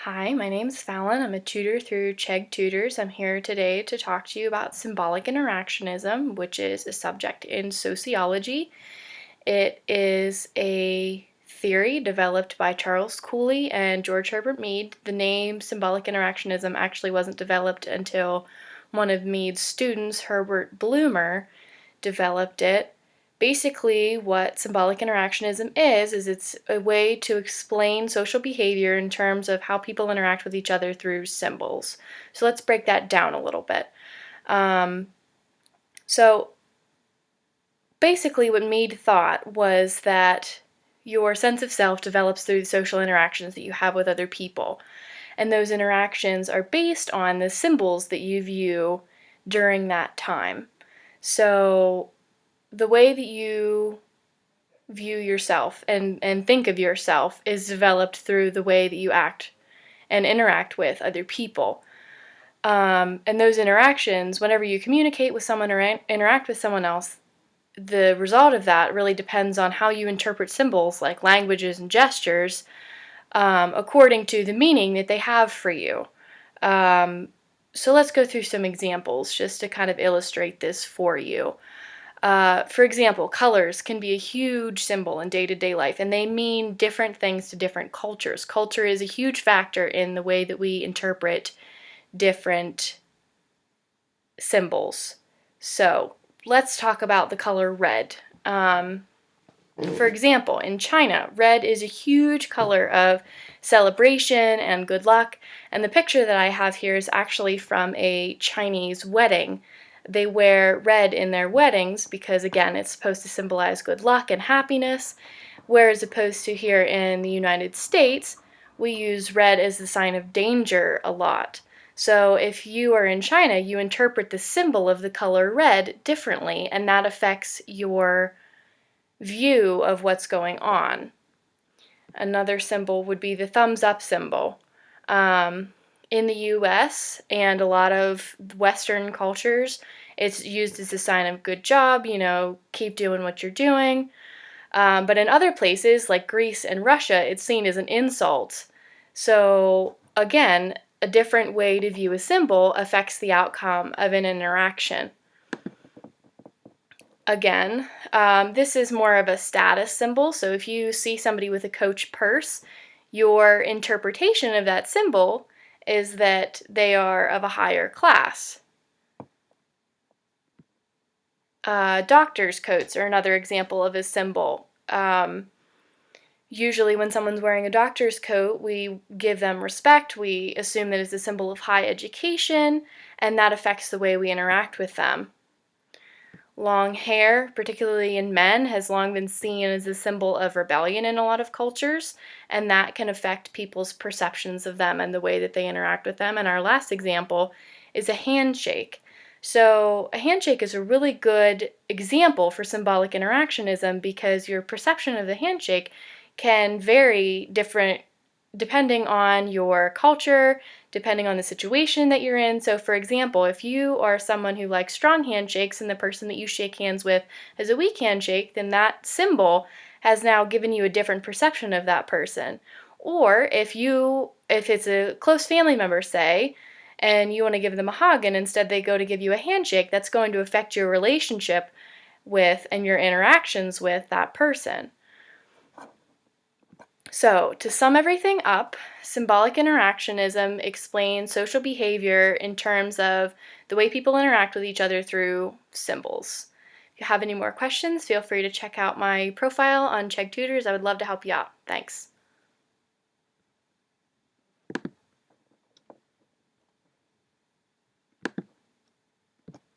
Hi, my name's Fallon. I'm a tutor through Chegg Tutors. I'm here today to talk to you about symbolic interactionism, which is a subject in sociology. It is a theory developed by Charles Cooley and George Herbert Mead. The name symbolic interactionism actually wasn't developed until one of Mead's students, Herbert Bloomer, developed it. Basically, what symbolic interactionism is it's a way to explain social behavior in terms of how people interact with each other through symbols. So let's break that down a little bit. So basically what Mead thought was that your sense of self develops through the social interactions that you have with other people. And those interactions are based on the symbols that you view during that time. So the way that you view yourself and think of yourself is developed through the way that you act and interact with other people. And those interactions, whenever you communicate with someone or interact with someone else, the result of that really depends on how you interpret symbols like languages and gestures according to the meaning that they have for you. So let's go through some examples just to kind of illustrate this for you. For example, colors can be a huge symbol in day-to-day life, and they mean different things to different cultures. Culture is a huge factor in the way that we interpret different symbols. So let's talk about the color red. For example, in China, red is a huge color of celebration and good luck, and the picture that I have here is actually from a Chinese wedding. They wear red in their weddings because, again, it's supposed to symbolize good luck and happiness, whereas opposed to here in the United States, we use red as the sign of danger a lot. So if you are in China, you interpret the symbol of the color red differently, and that affects your view of what's going on. Another symbol would be the thumbs up symbol. In the US and a lot of Western cultures, it's used as a sign of good job, keep doing what you're doing. But in other places, like Greece and Russia, it's seen as an insult. So again, a different way to view a symbol affects the outcome of an interaction. Again, this is more of a status symbol, so if you see somebody with a Coach purse, your interpretation of that symbol is that they are of a higher class. Doctor's coats are another example of a symbol. Usually when someone's wearing a doctor's coat, we give them respect, we assume that it's a symbol of high education, and that affects the way we interact with them. Long hair, particularly in men, has long been seen as a symbol of rebellion in a lot of cultures, and that can affect people's perceptions of them and the way that they interact with them. And our last example is a handshake. So a handshake is a really good example for symbolic interactionism because your perception of the handshake can vary depending on your culture, depending on the situation that you're in. So for example, if you are someone who likes strong handshakes and the person that you shake hands with has a weak handshake, then that symbol has now given you a different perception of that person. Or if it's a close family member, say, and you want to give them a hug and instead they go to give you a handshake, that's going to affect your relationship with and your interactions with that person. So, to sum everything up, symbolic interactionism explains social behavior in terms of the way people interact with each other through symbols. If you have any more questions, feel free to check out my profile on Chegg Tutors. I would love to help you out. Thanks.